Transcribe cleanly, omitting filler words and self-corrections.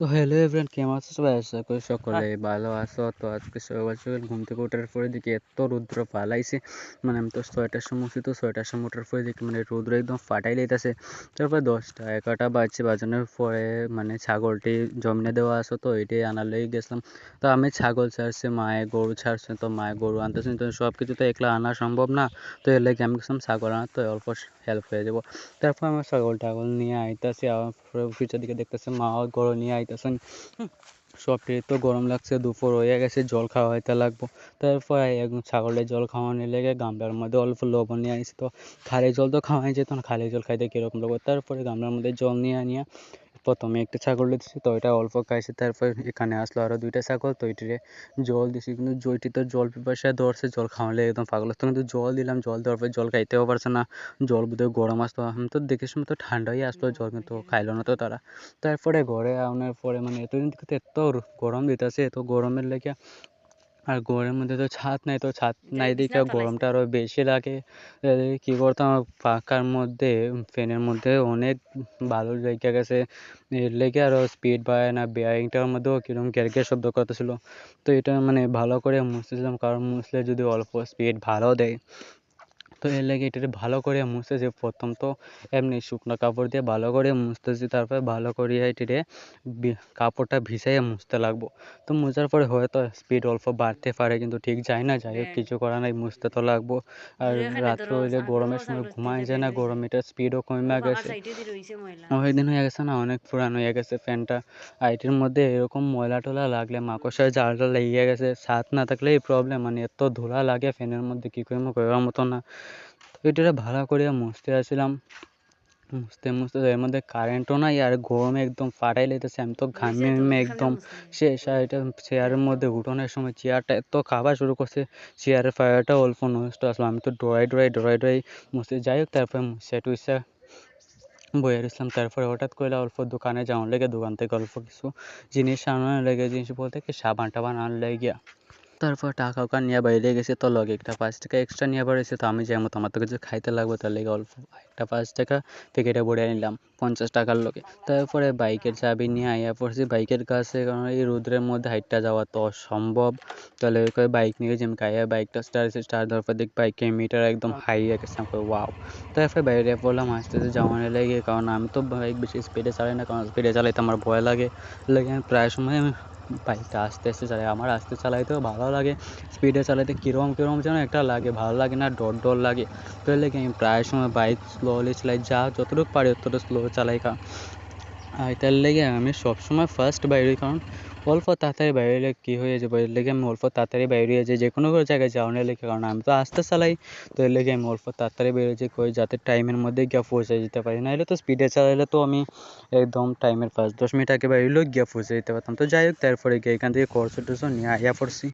তো hello everyone, কেমন আছো সবাই? আশা করি সকলে ভালো আছো। তো আজকে সকাল সকাল ঘুম থেকে ওঠার পরে দেখি এত রৌদ্র ফালাইছে, মানে আমি তো 6টার সময় উঠছি। তো 6টার সময় ওঠার পরে দেখি মানে রৌদ্র একদম ফাটাই লাইতেছে। তারপরে 10টা 11টা বাজছে, বাজানোর পরে মানে ছাগলটি জমিনে দেওয়া আছে, তো এটাই আনার লেগে গেছিলাম। তো আমি ছাগল ছাড়ছি, মায়ে গরু ছাড়ছে, তো মায়ে গরু আনতেছে, তো সব কিছু তো একলা আনা সম্ভব না। তো এর লেগে আমি গেছিলাম ছাগল আনা, তো অল্প হেল্প হয়ে যাবো। তারপর আমার ছাগল টাগল নিয়ে আইতাছি, আমার ফিউচার দিকে দেখতেছে মা গরু নিয়ে আইতাছেন। সবটি তো গরম লাগছে, দুপুর হয়ে গেছে, জল খাওয়া হইতে লাগবো। তারপর একদম ছাগলের জল খাওয়ানোর লেগে গামলার মধ্যে অল্প লবণ নিয়ে আইছি। তো খালি জল তো খাওয়াই যেত না, খালি জল খাইতে কিরকম লাগবে। তারপরে গামলার মধ্যে জল নিয়ে আনিয়া প্রথমে একটা ছাগল দিচ্ছি, তো এটা অল্প খাইছে। তারপর এখানে আসলো আরো 2টা ছাগল, তো এটিরে জল দিছি, কিন্তু জয়টি তো জল পিপাসায় ধরছে, জল খাওয়ালে একদম পাগল হচ্ছে। কিন্তু জল দিলাম, জল দেওয়ার পর জল খাইতেও পারছে না। জল বোধহয় গরম আসতো, আমি তো দেখে শুনে তো ঠান্ডাই আসলো জল, কিন্তু খাইলো না তো তারা। তারপরে ঘরে আনার পরে মানে এতদিন থেকে এত গরম দিতেছে, এত গরমের লেগে আর ঘরের মধ্যে তো ছাদ নাই, তো ছাদ নাই দেখে গরমটা আরো বেশি লাগে। কি করতাম, পাখার মধ্যে ফ্যানের মধ্যে অনেক ভালো লেগে গেছে, এর লেগে আরো স্পিড বাড়ায় না, বেয়ারিংটার মধ্যেও কিরকম ক্যারক্যার শব্দ করতেছিল। তো এটা মানে ভালো করে মুছতেছিলাম, কারণ মুছলে যদি অল্প স্পিড ভালো দেয়, তো এর লেগে এটাকে ভালো করে মুছতেছি। প্রথম তো এমনি শুকনো কাপড় দিয়ে ভালো করে মুছতেছি, তারপরে ভালো করে এটাকে কাপড়টা ভিজাইয়ে মুছতে লাগবো। তো মোছার পরে হয়তো স্পিড অল্প বাড়তে পারে, কিন্তু ঠিক যায় না, যাই হোক কিছু করার নাই, মুছতে তো লাগবো। আর রাত্রে হইলে গরমের সময় ঘুমাই যায় না, গরম এটার স্পিডও কমে গেছে। অনেক দিন হয়ে গেছে না, অনেক পুরানো হয়ে গেছে ফ্যানটা। আর এটির মধ্যে এরকম ময়লা টলা লাগলে মাকড়সার জালটা লেগে গেছে, ছাদ না থাকলে এই প্রবলেম, মানে এত ধুলা লাগে ফ্যানের মধ্যে, কি করবো করার মতো না। তো এটারে ভালো করে মুছতে আসছিলাম, মুছতে মুছতে এর মধ্যে কারেন্টও নাই, আর গরমে একদম ফাটাই লেগেছে, আমি তো ঘামে একদম শেষ। আর এটা চেয়ারের মধ্যে উঠোনের সময় চেয়ারটা এত খাবার শুরু করছে, চেয়ারের ফায়ারটা অল্প নষ্ট আসলো, আমি তো ডরাই মুছতে, যাই হোক তারপরে মুছে টুইসা বইয়ে রইছিলাম। তারপরে হঠাৎ করে অল্প দোকানে যাওয়ার লেগে, দোকান থেকে অল্প কিছু জিনিস আনার লেগে, জিনিস বলতে কি সাবান টাবান আনার লেগে। তারপর টাকা ওকা নিয়ে বাইরে গেছে, তো লগে একটা 5 টাকা এক্সট্রা নিয়ে বেরোইছে। তো আমি যেমন আমার তো কিছু খাইতে লাগবে, তার লেগে অল্প একটা 5 টাকা প্যাকেটে ভরে নিলাম 50 টাকার লগে। তারপরে বাইকের চাবি নিয়ে আইয়া পড়ছি বাইকের কাছে, কারণ এই রোদ্রের মধ্যে হাইটটা যাওয়া তো অসম্ভব। তাহলে ওই বাইক নিয়ে যেমন খাইয়া বাইকটা স্টার্ট দেওয়ার পর দেখি বাইকের মিটার একদম হাই হয়ে গেছে, আমি ওয়াও। তারপরে বাইরে পড়লাম আস্তে আস্তে যাওয়ানোর লেগে, কারণ আমি তো বাইক বেশি স্পিডে চালাই না, কারণ স্পিডে চালাইতে আমার ভয় লাগে। আমি প্রায় সময় আমি বাইকটা আস্তে আস্তে চালাই, আমার আস্তে চালাইতেও ভালো লাগে, স্পিডে চালাইতে কীরকম যেন একটা লাগে, ভালো লাগে না, ডর লাগে। তো এর লেগে আমি প্রায় সময় বাইক স্লোলি চালাই, যতটুকু পারি ততটুকু স্লো চালাই। আর এটার লেগে আমি সবসময় ফার্স্ট বাইরে, কারণ অল্প তাড়াতাড়ি বাইরে কী হয়ে যাবে, এর লেগে আমি অল্প তাড়াতাড়ি বাইরে যাই যে কোনো জায়গায় যাওয়ার লেগে, কারণ আমি তো আস্তে চালাই। তো এর লেগে আমি অল্প তাড়াতাড়ি বেরিয়ে যাই, কই যাতে টাইমের মধ্যে গিয়ে পৌঁছে যেতে পারি, নাহলে তো স্পিডে চালাইলে তো আমি একদম টাইমের 5-10 মিনিট আগে বাইরেও গিয়ে পৌঁছে যেতে পারতাম। তো যাই হোক তারপরে গিয়ে এখান থেকে খরচ টরচ নিয়ে আইয়া পড়ছি।